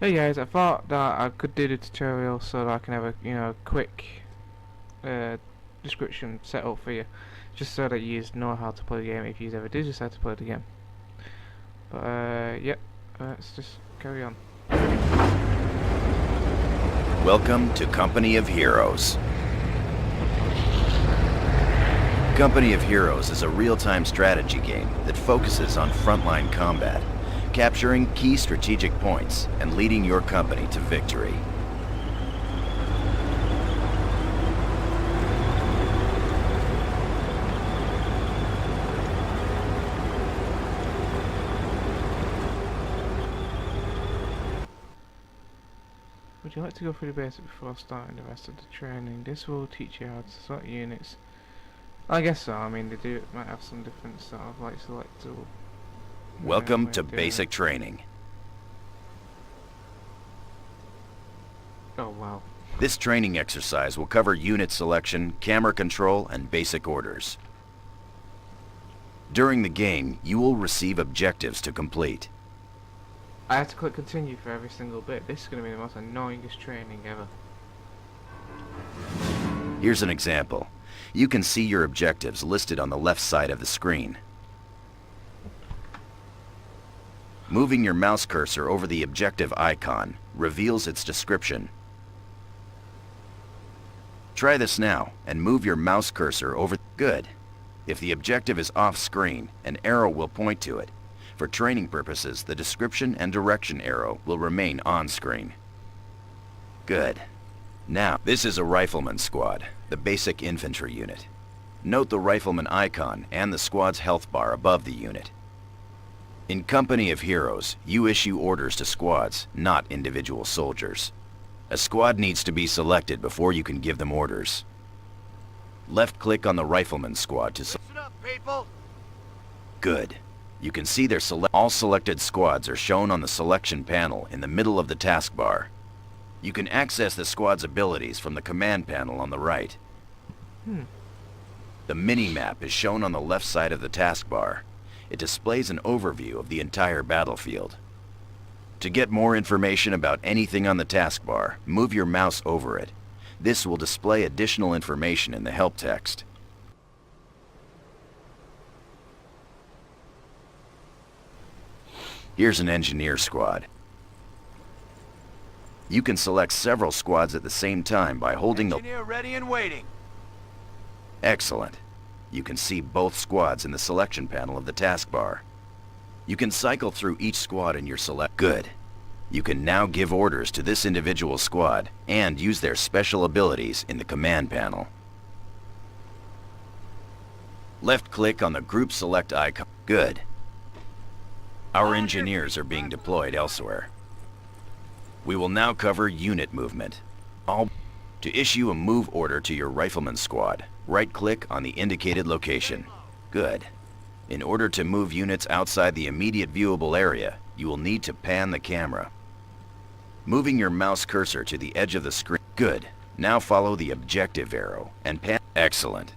Hey guys, I thought that I could do the tutorial so that I can have a quick uh, description set up for you, just so that you know how to play the game if you ever do decide to play the game. But yep, let's just carry on. Welcome to Company of Heroes. Company of Heroes is a real-time strategy game that focuses on frontline combat, capturing key strategic points and leading your company to victory. Would you like to go through the basics before starting the rest of the training? This will teach you how to select units. I guess so. I mean, they might have some different sort of like select tool. Welcome to basic training. Oh wow. This training exercise will cover unit selection, camera control, and basic orders. During the game, you will receive objectives to complete. I have to click continue for every single bit. This is going to be the most annoyingest training ever. Here's an example. You can see your objectives listed on the left side of the screen. Moving your mouse cursor over the objective icon reveals its description. Try this now and move your mouse cursor over. Good. If the objective is off screen, an arrow will point to it. For training purposes, the description and direction arrow will remain on screen. Good. Now, this is a rifleman squad, the basic infantry unit. Note the rifleman icon and the squad's health bar above the unit. In Company of Heroes, you issue orders to squads, not individual soldiers. A squad needs to be selected before you can give them orders. Left-click on the rifleman squad to select. Listen up, people! Good. You can see all selected squads are shown on the selection panel in the middle of the taskbar. You can access the squad's abilities from the command panel on the right. The mini-map is shown on the left side of the taskbar. It displays an overview of the entire battlefield. To get more information about anything on the taskbar, move your mouse over it. This will display additional information in the help text. Here's an engineer squad. You can select several squads at the same time by holding the... Engineer ready and waiting. Excellent. You can see both squads in the selection panel of the taskbar. You can cycle through each squad in your select... Good. You can now give orders to this individual squad and use their special abilities in the command panel. Left-click on the group select icon. Good. Our engineers are being deployed elsewhere. We will now cover unit movement. To issue a move order to your rifleman squad, right-click on the indicated location. Good. In order to move units outside the immediate viewable area, you will need to pan the camera. Moving your mouse cursor to the edge of the screen. Good. Now follow the objective arrow and pan. Excellent.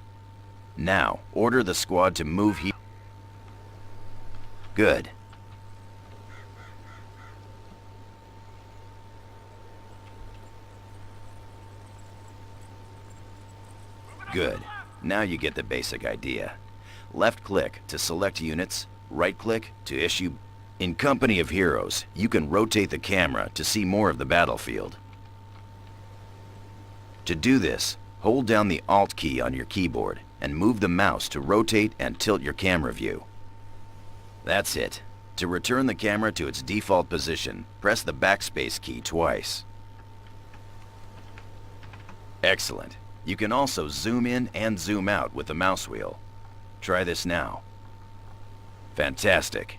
Now, order the squad to move here. Good. Good. Now you get the basic idea. Left-click to select units, right-click to issue. In Company of Heroes, you can rotate the camera to see more of the battlefield. To do this, hold down the Alt key on your keyboard and move the mouse to rotate and tilt your camera view. That's it. To return the camera to its default position, press the backspace key twice. Excellent. You can also zoom in and zoom out with the mouse wheel. Try this now. Fantastic.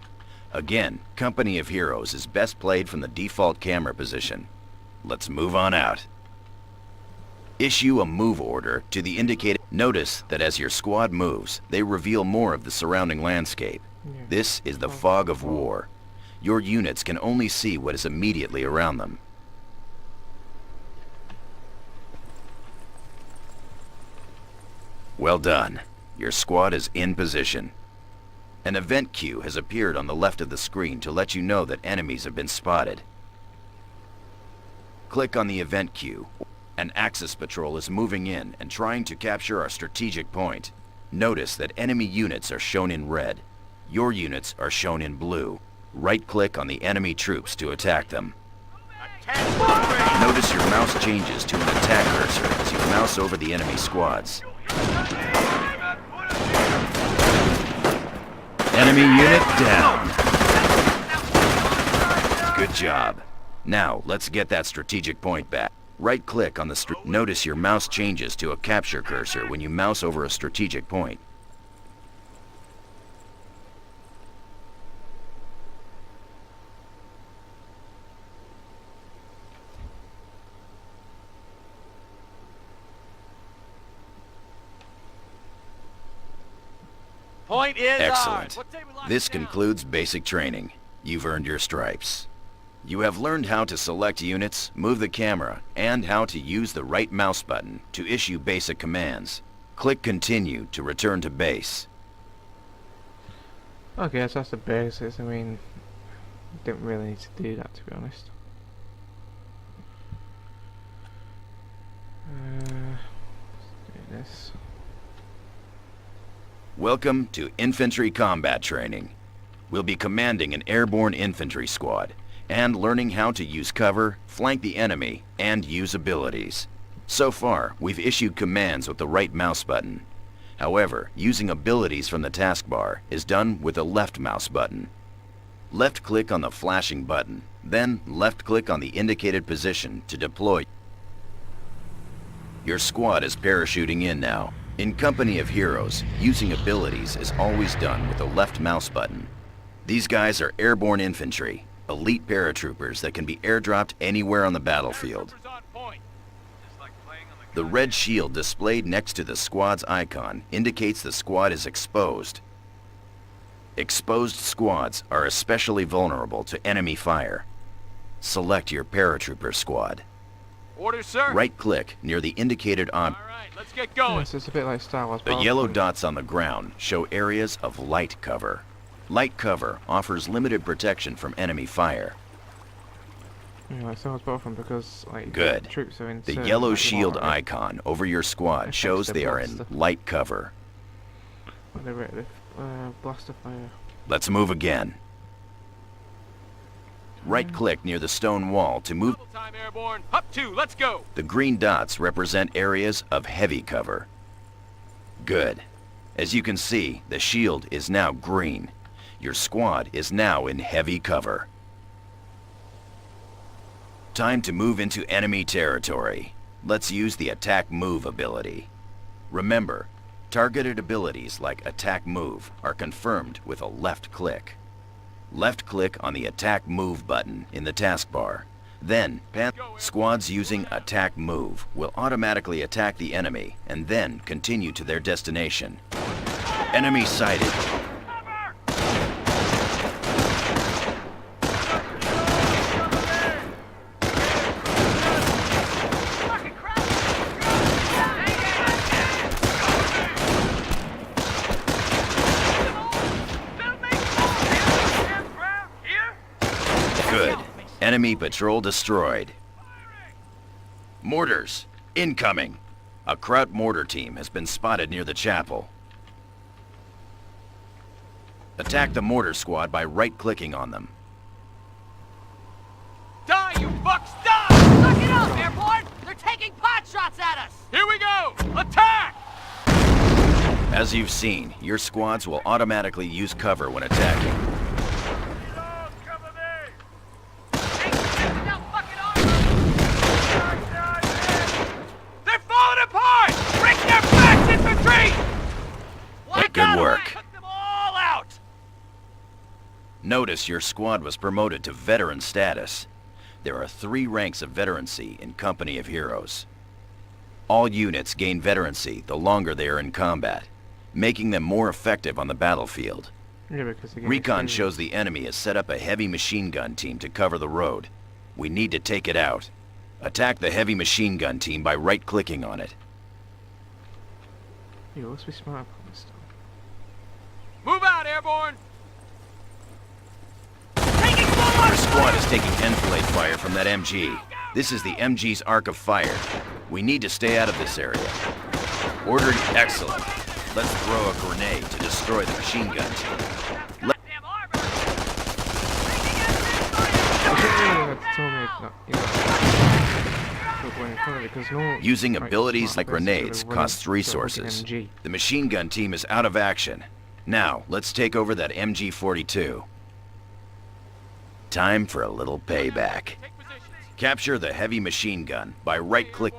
Again, Company of Heroes is best played from the default camera position. Let's move on out. Issue a move order to the indicated... Notice that as your squad moves, they reveal more of the surrounding landscape. This is the fog of war. Your units can only see what is immediately around them. Well done. Your squad is in position. An event queue has appeared on the left of the screen to let you know that enemies have been spotted. Click on the event queue. An Axis patrol is moving in and trying to capture our strategic point. Notice that enemy units are shown in red. Your units are shown in blue. Right-click on the enemy troops to attack them. Notice your mouse changes to an attack cursor as you mouse over the enemy squads. Enemy unit down. Good job. Now, let's get that strategic point back. Right-click on the Notice your mouse changes to a capture cursor when you mouse over a strategic point. Point is Excellent. ours. This concludes basic training. You've earned your stripes. You have learned how to select units, move the camera, and how to use the right mouse button to issue basic commands. Click Continue to return to base. Okay, so that's the basics. I mean, didn't really need to do that, to be honest. Let's do this. Welcome to Infantry Combat Training. We'll be commanding an airborne infantry squad and learning how to use cover, flank the enemy, and use abilities. So far, we've issued commands with the right mouse button. However, using abilities from the taskbar is done with the left mouse button. Left-click on the flashing button, then left-click on the indicated position to deploy. Your squad is parachuting in now. In Company of Heroes, using abilities is always done with the left mouse button. These guys are airborne infantry, elite paratroopers that can be airdropped anywhere on the battlefield. The red shield displayed next to the squad's icon indicates the squad is exposed. Exposed squads are especially vulnerable to enemy fire. Select your paratrooper squad. Order, sir. Right-click near the indicated object. All right, let's get going. Yes, it's a bit like Star Wars. The yellow dots on the ground show areas of light cover. Light cover offers limited protection from enemy fire. Yeah, like Star Wars Battlefront because like Good. troops are in The certain, yellow like, shield water. icon over your squad Affects shows the they are in blaster. light cover. When they're ready, blaster fire. Let's move again. Right-click near the stone wall to move. Double time airborne. Up 2, let's go. The green dots represent areas of heavy cover. Good. As you can see, the shield is now green. Your squad is now in heavy cover. Time to move into enemy territory. Let's use the Attack Move ability. Remember, targeted abilities like Attack Move are confirmed with a left click. Left-click on the Attack Move button in the taskbar. Then, squads using Attack Move will automatically attack the enemy and then continue to their destination. Enemy sighted. Good. Enemy patrol destroyed. Mortars, incoming. A Kraut mortar team has been spotted near the chapel. Attack the mortar squad by right-clicking on them. Die, you fucks, die! Lock it up, airborne! They're taking pot shots at us! Here we go! Attack! As you've seen, your squads will automatically use cover when attacking. They're falling apart! Break their backs, infantry! Good work. Cut them all out! Notice your squad was promoted to veteran status. There are 3 ranks of veterancy in Company of Heroes. All units gain veterancy the longer they are in combat, making them more effective on the battlefield. Yeah, because they get Recon experience. shows the enemy has set up a heavy machine gun team to cover the road. We need to take it out. Attack the heavy machine gun team by right-clicking on it. You must be smart about this stuff. Move out, airborne! Taking Your forward! squad is taking enfilade fire from that MG. This is the MG's arc of fire. We need to stay out of this area. Ordered excellent. Let's throw a grenade to destroy the machine gun team. Goddamn armor! I think really had told me not, going in front of it, because no. Using like, abilities smart like person grenades would've run costs into a fucking resources. MG. The machine gun team is out of action. Now, let's take over that MG-42. Time for a little payback. Take positions. Capture the heavy machine gun by right-click.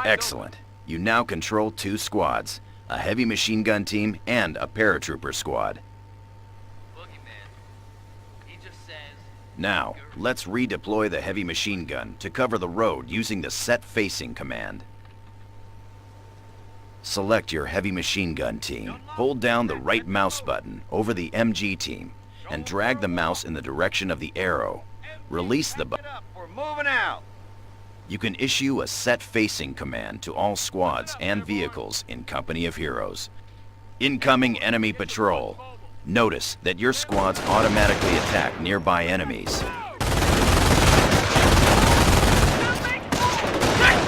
Excellent. You now control 2 squads, a heavy machine gun team and a paratrooper squad. Boogeyman. He just says... Now, let's redeploy the heavy machine gun to cover the road using the set facing command. Select your heavy machine gun team. Hold down the right mouse button over the MG team and drag the mouse in the direction of the arrow. Release the button. We're moving out. You can issue a set facing command to all squads and vehicles in Company of Heroes. Incoming enemy patrol. Notice that your squads automatically attack nearby enemies. They're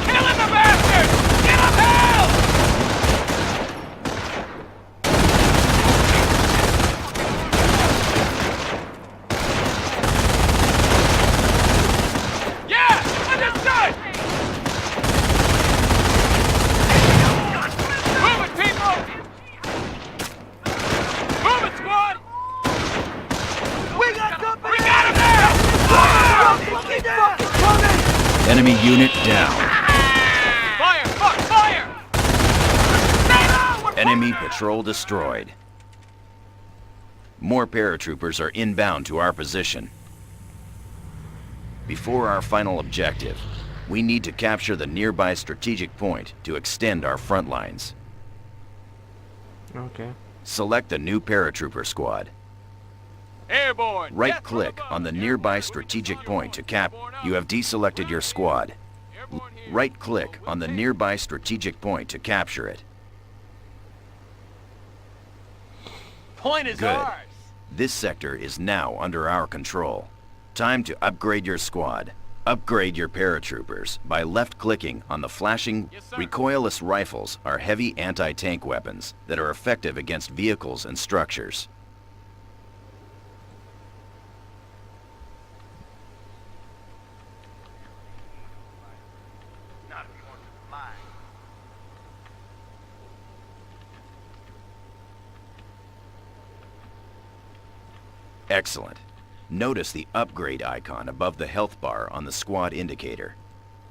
killing the bastards! Give them hell! Yeah! Understood! Move it, people! Move it, squad! We got company! We got him now! Enemy unit down. Fire! Fuck! Fire! Stay low! We're Enemy patrol destroyed. More paratroopers are inbound to our position. Before our final objective, we need to capture the nearby strategic point to extend our front lines. Okay. Select the new paratrooper squad. airborne! Right-click on the nearby strategic point to cap. You have deselected your squad. Right-click on the nearby strategic point to capture it. Point is Good. ours! This sector is now under our control. Time to upgrade your squad. Upgrade your paratroopers by left-clicking on the flashing Yes, sir. recoilless rifles are heavy anti-tank weapons that are effective against vehicles and structures. Not if you want to fly. Excellent. Notice the upgrade icon above the health bar on the squad indicator.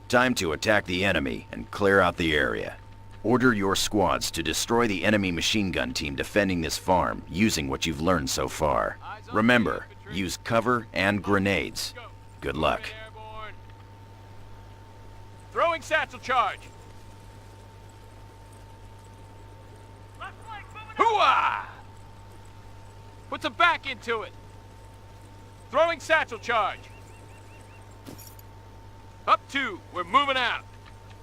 Time to attack the enemy and clear out the area. Order your squads to destroy the enemy machine gun team defending this farm using what you've learned so far. Remember, use cover and grenades. Good luck. Airborne. Throwing satchel charge. Hooah! Put some back into it. Throwing satchel charge. Up 2. We're moving out.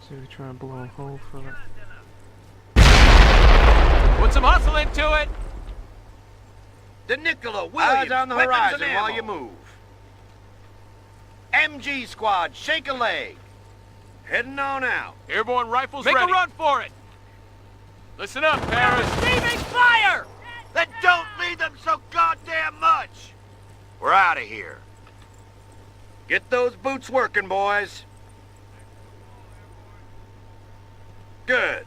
So we try and blow a hole for it. Put some hustle into it. DeNicola, Williams, Eyes on the weapons horizon and while ammo. you move. MG squad, shake a leg. Heading on out. Airborne rifles ready. Make a run for it. Listen up, Paris. Receiving fire! Then don't lead them so goddamn much. We're out of here. Get those boots working, boys. Good.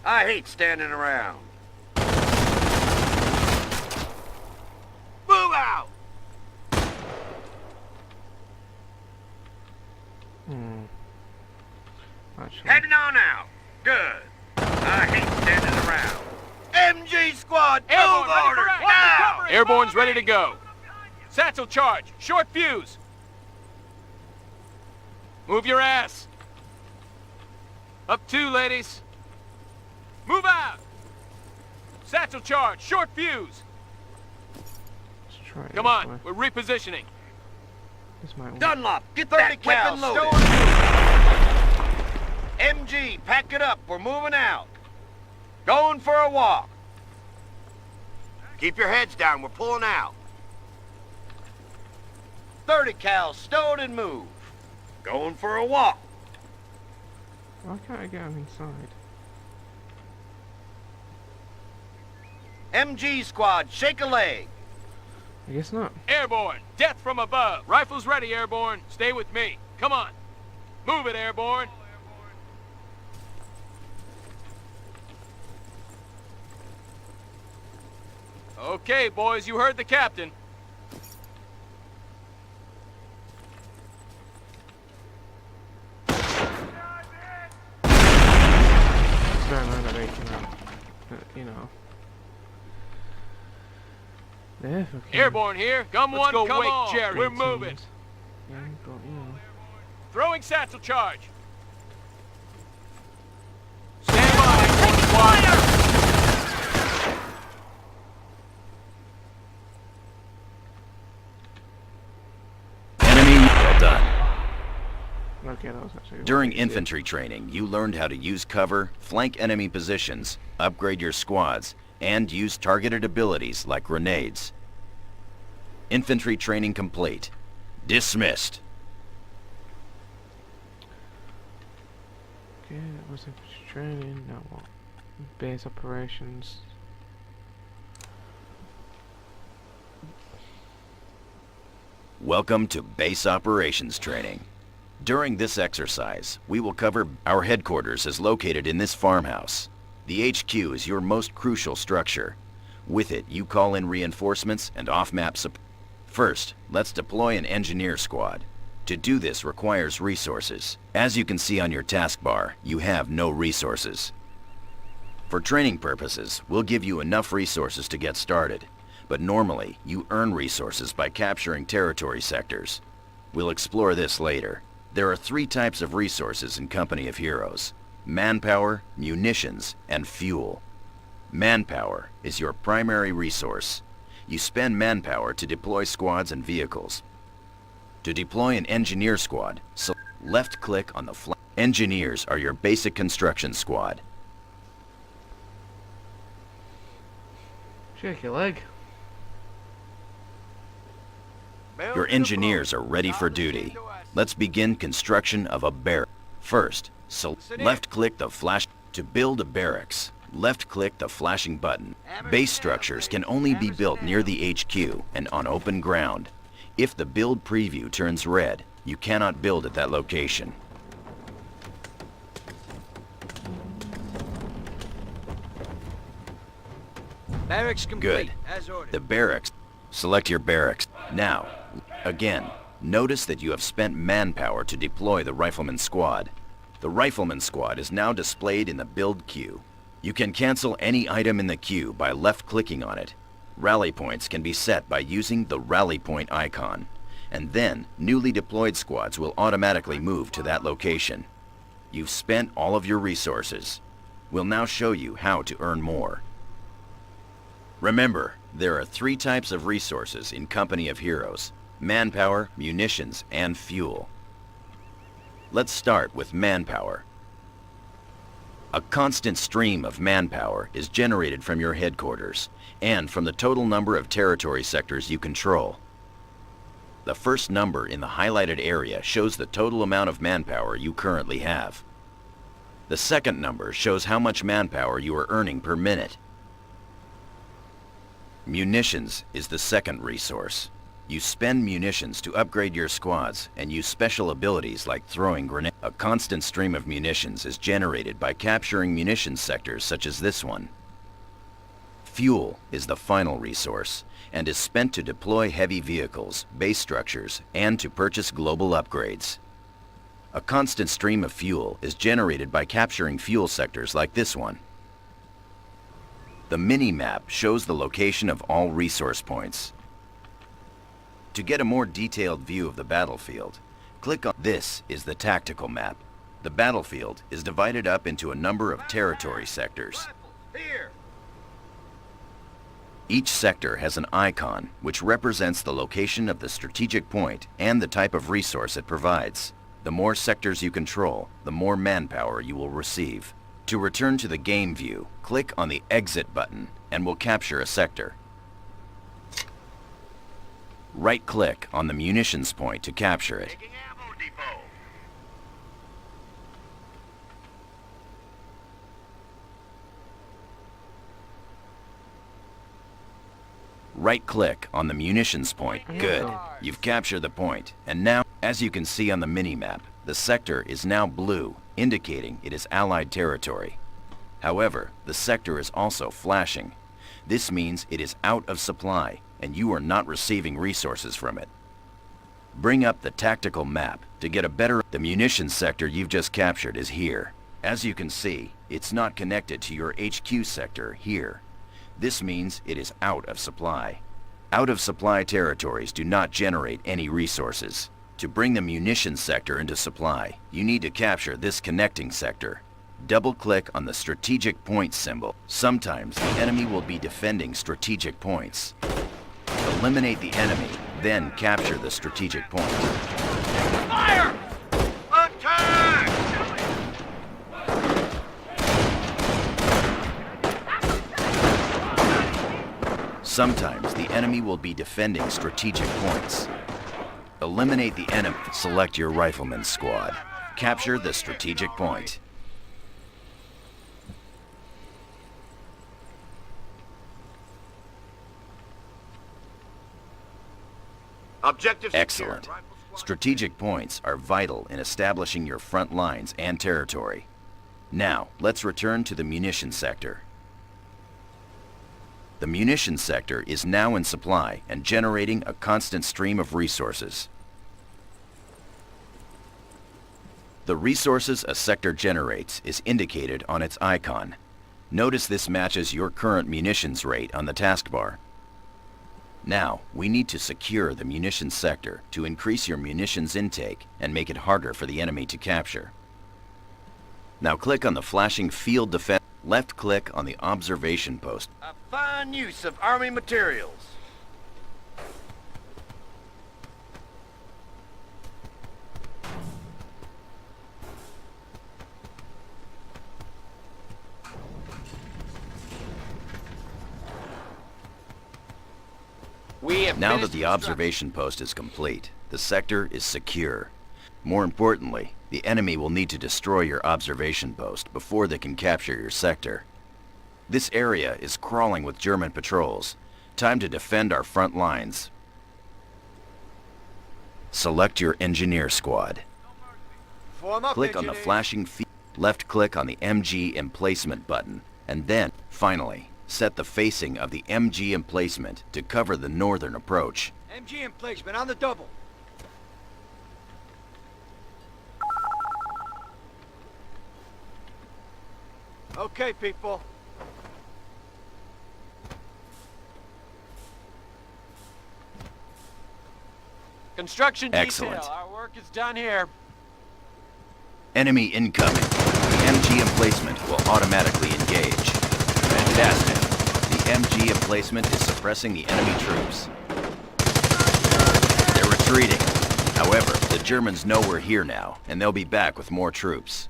I hate standing around. Move out! Actually, Heading on out. Good. I hate standing around. MG squad, Airborne, move ready for orders action. now! Airborne's ready to go. Satchel charge. Short fuse. Move your ass. Up 2, ladies. Move out. Satchel charge. Short fuse. let's try it Come this on. way. We're repositioning. This might work. Dunlop, get 30 that cal weapon loaded. MG, pack it up. We're moving out. Going for a walk. Keep your heads down. We're pulling out. 30 cal, stowed and move. Going for a walk. Why can't I get him inside? MG squad, shake a leg. I guess not. Airborne, death from above. Rifles ready, Airborne. Stay with me. Come on. Move it, Airborne. Okay, boys, you heard the captain. Just don't know that they can, you know. They're fucking... Airborne here. Come Let's one, go come wake on. Jerry. We're moving. teams. Yeah, but, you know. Throwing satchel charge. Stand by, Airborne squad. Enemy, well done. Okay, that was actually... During infantry training, you learned how to use cover, flank enemy positions, upgrade your squads, and use targeted abilities like grenades. Infantry training complete. Dismissed. Okay, that was infantry training. Now what? Base operations. Welcome to base operations training. During this exercise, we will cover our headquarters is located in this farmhouse. The HQ is your most crucial structure. With it, you call in reinforcements and off-map support. First, let's deploy an engineer squad. To do this requires resources. As you can see on your taskbar, you have no resources. For training purposes, we'll give you enough resources to get started. But normally, you earn resources by capturing territory sectors. We'll explore this later. There are 3 types of resources in Company of Heroes: manpower, munitions, and fuel. Manpower is your primary resource. You spend manpower to deploy squads and vehicles. To deploy an engineer squad, left-click on the flank. Engineers are your basic construction squad. Shake your leg. Your engineers are ready for duty. Let's begin construction of a barrack. First, left-click the flash to build a barracks. Left-click the flashing button. Base structures can only be built near the HQ and on open ground. If the build preview turns red, you cannot build at that location. Barracks complete. Good. As ordered. The barracks. Select your barracks. Now, again, notice that you have spent manpower to deploy the Rifleman Squad. The Rifleman Squad is now displayed in the build queue. You can cancel any item in the queue by left-clicking on it. Rally points can be set by using the rally point icon, and then newly deployed squads will automatically move to that location. You've spent all of your resources. We'll now show you how to earn more. Remember, there are 3 types of resources in Company of Heroes: manpower, munitions, and fuel. Let's start with manpower. A constant stream of manpower is generated from your headquarters and from the total number of territory sectors you control. The first number in the highlighted area shows the total amount of manpower you currently have. The second number shows how much manpower you are earning per minute. Munitions is the second resource. You spend munitions to upgrade your squads and use special abilities like throwing grenades. A constant stream of munitions is generated by capturing munitions sectors such as this one. Fuel is the final resource and is spent to deploy heavy vehicles, base structures, and to purchase global upgrades. A constant stream of fuel is generated by capturing fuel sectors like this one. The mini-map shows the location of all resource points. To get a more detailed view of the battlefield, click on this is the tactical map. The battlefield is divided up into a number of territory sectors. Here. Each sector has an icon which represents the location of the strategic point and the type of resource it provides. The more sectors you control, the more manpower you will receive. To return to the game view, click on the Exit button and we'll capture a sector. Right-click on the munitions point to capture it. Taking ammo depot. Right-click on the munitions point. Good. You've captured the point. And now, as you can see on the minimap, the sector is now blue, indicating it is Allied territory. However, the sector is also flashing. This means it is out of supply, and you are not receiving resources from it. Bring up the tactical map to get a better... The munitions sector you've just captured is here. As you can see, it's not connected to your HQ sector here. This means it is out of supply. Out of supply territories do not generate any resources. To bring the munitions sector into supply, you need to capture this connecting sector. Double-click on the strategic point symbol. Sometimes the enemy will be defending strategic points. Eliminate the enemy, then capture the strategic point. Fire! Attack! Sometimes the enemy will be defending strategic points. Eliminate the enemy. Select your rifleman squad. Capture the strategic point. Objective secured. Excellent. Strategic points are vital in establishing your front lines and territory. Now, let's return to the munitions sector. The munitions sector is now in supply and generating a constant stream of resources. The resources a sector generates is indicated on its icon. Notice this matches your current munitions rate on the taskbar. Now, we need to secure the munitions sector to increase your munitions intake and make it harder for the enemy to capture. Now click on the flashing field defense. Left-click on the observation post. A fine use of Army materials. Now that the observation post is complete, the sector is secure. More importantly, the enemy will need to destroy your observation post before they can capture your sector. This area is crawling with German patrols. Time to defend our front lines. Select your engineer squad. Form up, Click on the engineers. flashing left-click on the MG emplacement button, and then, finally, set the facing of the MG emplacement to cover the northern approach. MG emplacement on the double. Okay, people. Construction Excellent. detail. Our work is done here. Enemy incoming. The MG emplacement will automatically engage. Fantastic. The MG emplacement is suppressing the enemy troops. They're retreating. However, the Germans know we're here now, and they'll be back with more troops.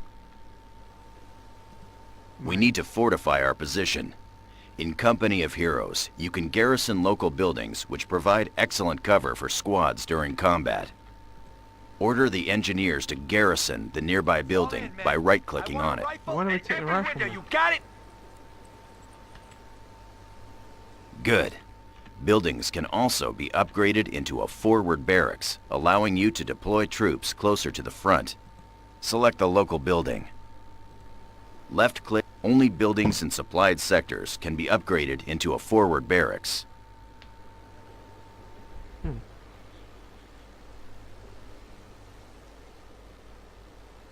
We need to fortify our position. In Company of Heroes, you can garrison local buildings which provide excellent cover for squads during combat. Order the engineers to garrison the nearby building by right-clicking on it. Why don't we take the rifle? You got it? Good. Buildings can also be upgraded into a forward barracks, allowing you to deploy troops closer to the front. Select the local building. Left-click. Only buildings in supplied sectors can be upgraded into a forward barracks.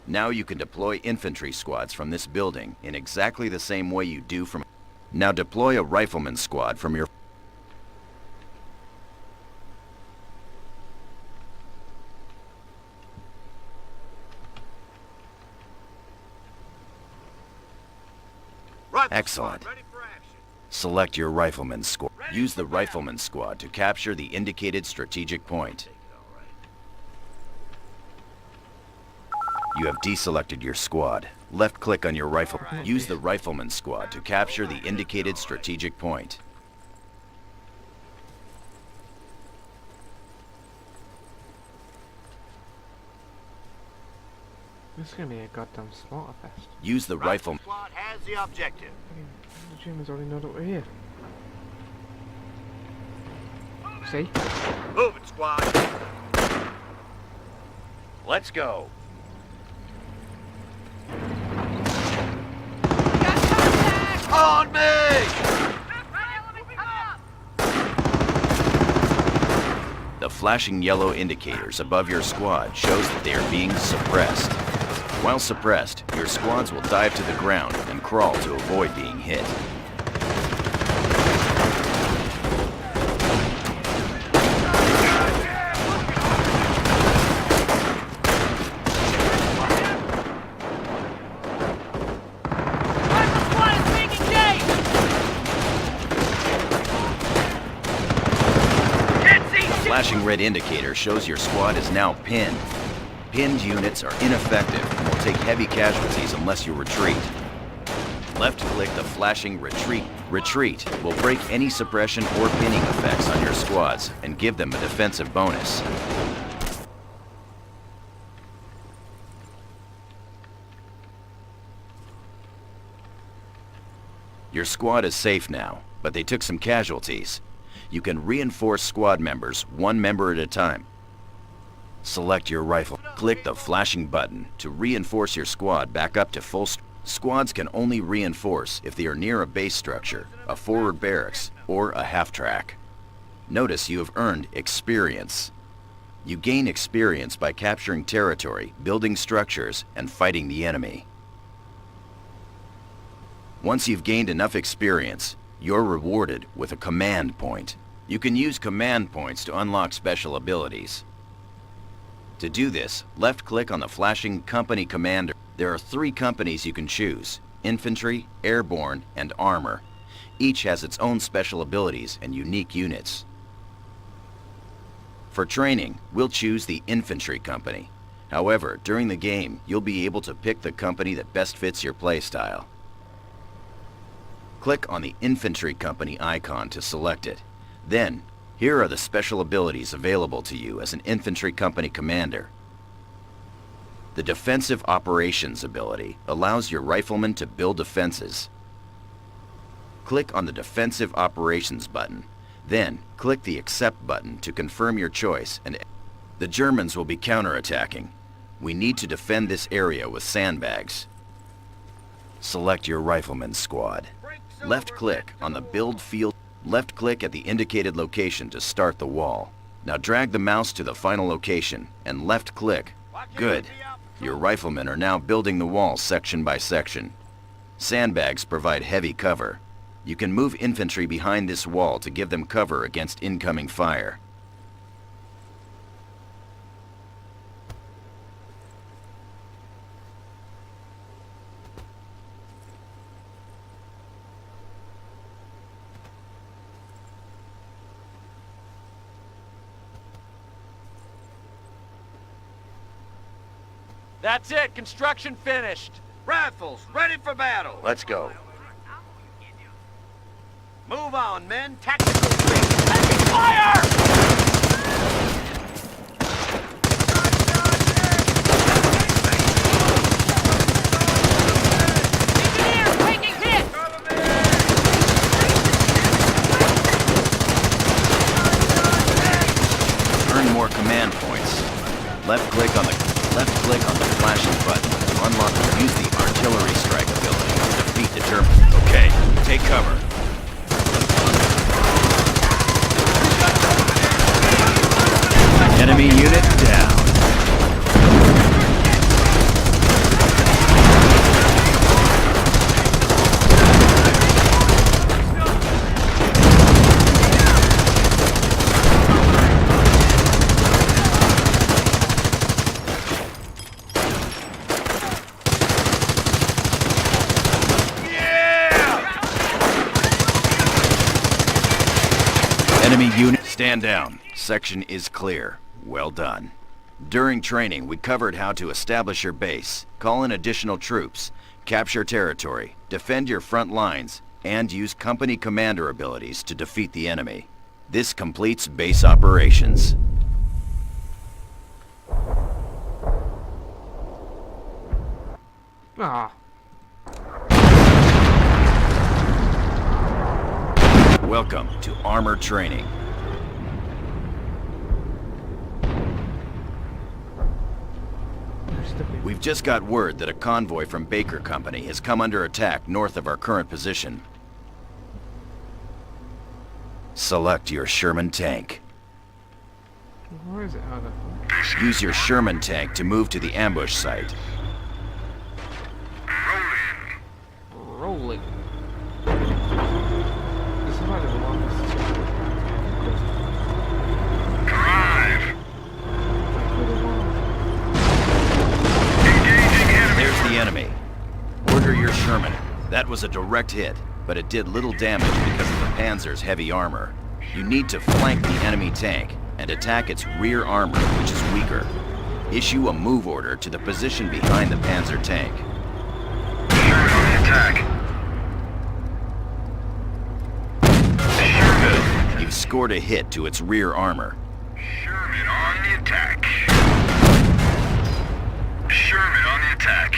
Now you can deploy infantry squads from this building in exactly the same way you do from... Now deploy a rifleman squad from your... Rifle Excellent. squad, ready for action. Select your rifleman squad. Use the rifleman squad to capture the indicated strategic point. You have deselected your squad. Left-click on your rifle. Use the rifleman squad to capture the indicated strategic point. This is gonna be a goddamn slaughter fest. Use the rifle. Squad has the objective. The Germans already know that we're here. See? Move it, squad. Let's go. On me! The flashing yellow indicators above your squad shows that they are being suppressed. While suppressed, your squads will dive to the ground and crawl to avoid being hit. Rifle squad is being engaged! The flashing red indicator shows your squad is now pinned. Pinned units are ineffective and will take heavy casualties unless you retreat. Left-click the flashing retreat. Retreat will break any suppression or pinning effects on your squads and give them a defensive bonus. Your squad is safe now, but they took some casualties. You can reinforce squad members one member at a time. Select your rifle. Click the flashing button to reinforce your squad back up to full strength. Squads can only reinforce if they are near a base structure, a forward barracks, or a half-track. Notice you have earned experience. You gain experience by capturing territory, building structures, and fighting the enemy. Once you've gained enough experience, you're rewarded with a command point. You can use command points to unlock special abilities. To do this, left-click on the flashing company commander. There are 3 companies you can choose: infantry, airborne, and armor. Each has its own special abilities and unique units. For training, we'll choose the infantry company. However, during the game, you'll be able to pick the company that best fits your playstyle. Click on the infantry company icon to select it. Then, here are the special abilities available to you as an infantry company commander. The Defensive Operations ability allows your riflemen to build defenses. Click on the Defensive Operations button. Then, click the Accept button to confirm your choice, and the Germans will be counterattacking. We need to defend this area with sandbags. Select your rifleman squad. Left-click on the Build Field. Left-click at the indicated location to start the wall. Now drag the mouse to the final location, and left-click. Good. Your riflemen are now building the wall section by section. Sandbags provide heavy cover. You can move infantry behind this wall to give them cover against incoming fire. That's it. Construction finished. Rifles, ready for battle. Let's go. Move on, men. Tactical retreat. Taking fire! Engineers taking hit! Earn more command points. Left-click on the flashing button to unlock or use the artillery strike ability to defeat the Germans. Okay, take cover. Enemy unit down. Enemy unit, stand down. Section is clear. Well done. During training, we covered how to establish your base, call in additional troops, capture territory, defend your front lines, and use company commander abilities to defeat the enemy. This completes base operations. Ah. Welcome to Armor Training. We've just got word that a convoy from Baker Company has come under attack north of our current position. Select your Sherman tank. Where is it? Oh, no. Use your Sherman tank to move to the ambush site. Rolling. This is like the longest. Drive! There's the enemy. Order your Sherman. That was a direct hit, but it did little damage because of the Panzer's heavy armor. You need to flank the enemy tank and attack its rear armor, which is weaker. Issue a move order to the position behind the Panzer tank. Sherman on the attack. Sherman. You've scored a hit to its rear armor. Sherman on the attack. Sherman on the attack.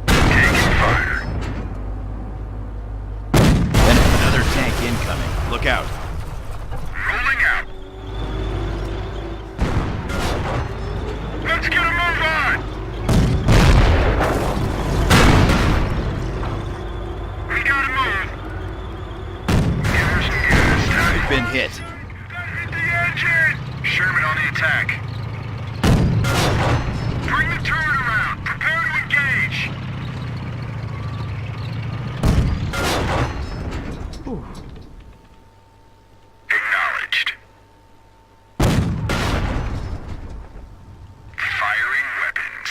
Taking fire. Another tank incoming. Look out. Rolling out. Let's get a move on. We gotta move. Give her some gas. You've been hit. Gotta hit the engine. Sherman on the attack. Bring the turret around. Prepare to engage. Ooh. Acknowledged. Firing weapons.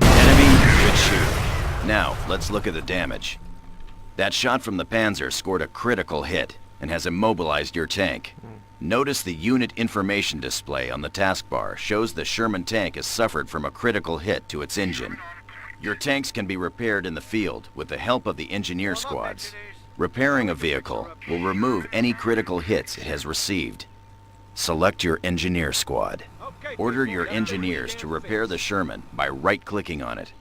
Enemy, good shoot. Now, let's look at the damage. That shot from the Panzer scored a critical hit and has immobilized your tank. Notice the unit information display on the taskbar shows the Sherman tank has suffered from a critical hit to its engine. Your tanks can be repaired in the field with the help of the engineer squads. Repairing a vehicle will remove any critical hits it has received. Select your engineer squad. Order your engineers to repair the Sherman by right-clicking on it.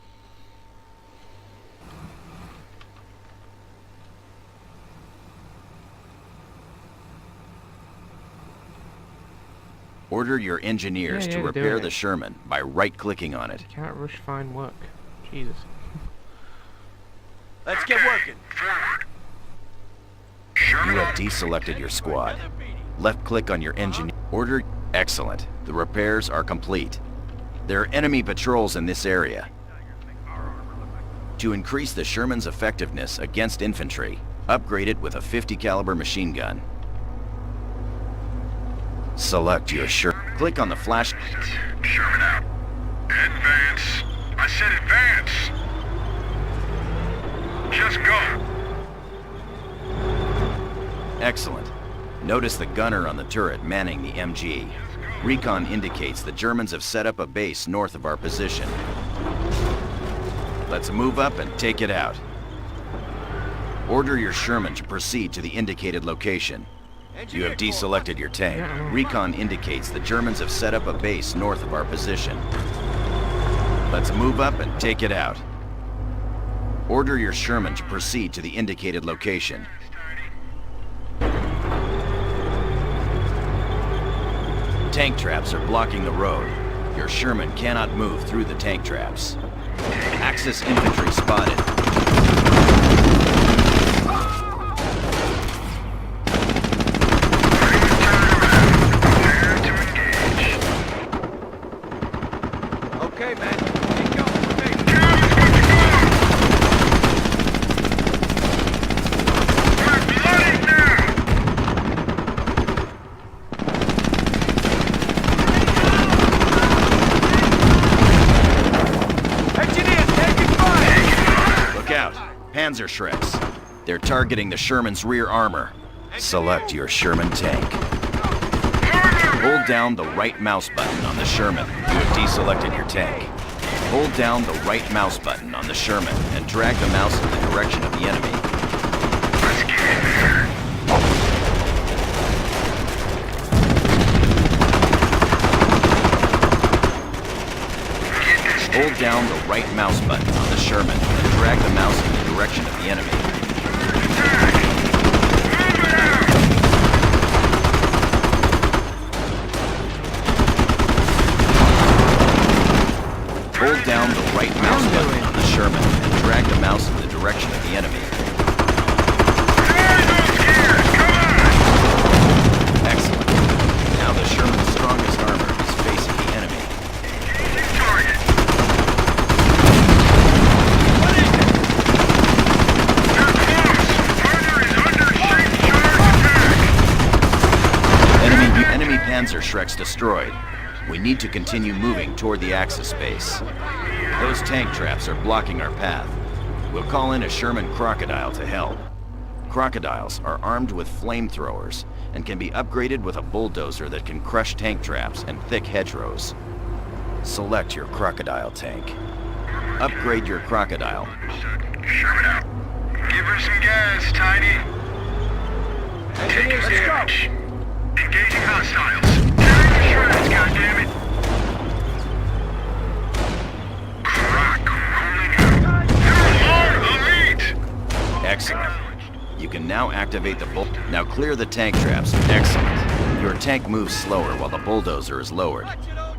Order your engineers Yeah, to yeah, repair doing the it. Sherman by right-clicking on it. Can't rush fine work. Jesus. Let's get working. Forward. You Sherman have on deselected your squad. Left-click on your engine. Order. Excellent. The repairs are complete. There are enemy patrols in this area. To increase the Sherman's effectiveness against infantry, upgrade it with a 50 caliber machine gun. Select your Sherman. Click on the flash. Sherman out. Advance. I said advance. Just go. Excellent. Notice the gunner on the turret manning the MG. Recon indicates the Germans have set up a base north of our position. Let's move up and take it out. Order your Sherman to proceed to the indicated location. You have deselected your tank. Recon indicates the Germans have set up a base north of our position. Let's move up and take it out. Order your Sherman to proceed to the indicated location. Tank traps are blocking the road. Your Sherman cannot move through the tank traps. Axis infantry spotted. Okay, man. Keep going with me. Panzer Shreks. They're targeting the Sherman's rear armor. Select your Sherman tank. Hold down the right mouse button on the Sherman. You have deselected your tank. Hold down the right mouse button on the Sherman and drag the mouse in the direction of the enemy. Let's get in there. Get this Hold down the right mouse button on the Sherman and drag the mouse in the direction of the enemy. Move it out! Hold down the right mouse button on the Sherman and drag the mouse in the direction of the enemy. Excellent. Now the Sherman's strongest armor is facing the enemy. Enemy Panzer Shreks destroyed. We need to continue moving toward the Axis base. Those tank traps are blocking our path. We'll call in a Sherman Crocodile to help. Crocodiles are armed with flamethrowers and can be upgraded with a bulldozer that can crush tank traps and thick hedgerows. Select your Crocodile tank. Upgrade your Crocodile. Sherman out. Give her some gas, Tiny. Engineers here. Engaging hostiles. Tearing the shreds, goddammit. Croc rolling out. Elite! Excellent. You can now activate the bull. Now clear the tank traps. Excellent. Your tank moves slower while the bulldozer is lowered.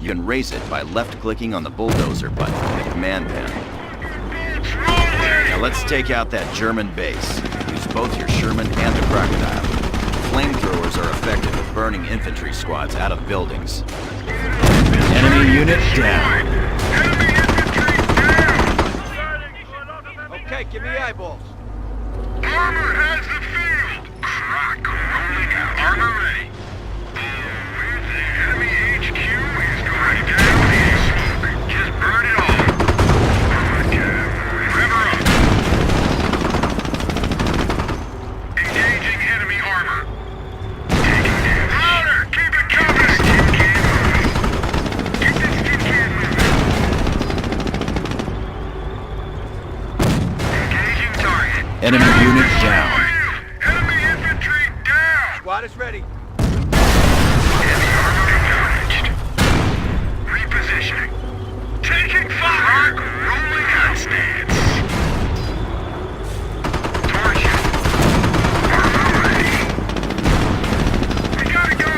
You can raise it by left-clicking on the bulldozer button in the command panel. Now let's take out that German base. Use both your Sherman and the Crocodile. Flamethrowers are effective at burning infantry squads out of buildings. Enemy unit down. Enemy infantry down! Okay, give me eyeballs. Armor has the field! Croc rolling out. Armor ready. The enemy HQ is going down in smoke. Just burn it all. River up. Engaging enemy armor. Taking damage. Louder! Keep it coming! Skin can moving. Get this skin can moving. Engaging target. Enemy unit down. Enemy infantry down! Squad is ready. Heavy armor acknowledged. Repositioning. Taking fire! Rolling out stance. Torsion. Armor ready. We gotta go!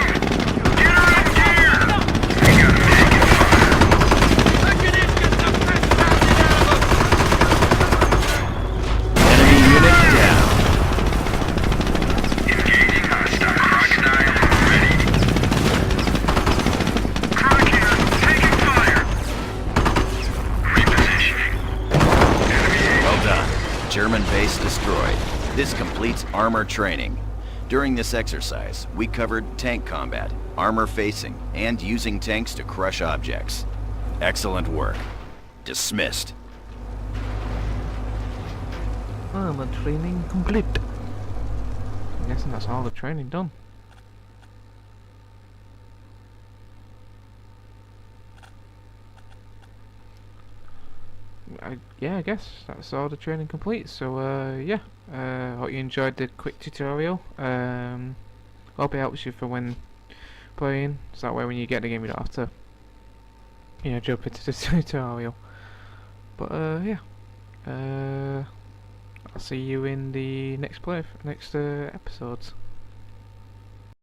Get her in gear! We gotta make it fire. Enemy unit down. Engaging hostile. Crocodile ready. Croc here, taking fire. Repositioning. Enemy Well done. German base destroyed. This completes armor training. During this exercise, we covered tank combat, armor facing, and using tanks to crush objects. Excellent work. Dismissed. Armor training complete. I'm guessing that's all the training done. I guess that's all the training complete. So yeah, hope you enjoyed the quick tutorial. Hope it helps you for when playing, so that way when you get the game you don't have to, you know, jump into the tutorial. But yeah, I'll see you in the next episodes.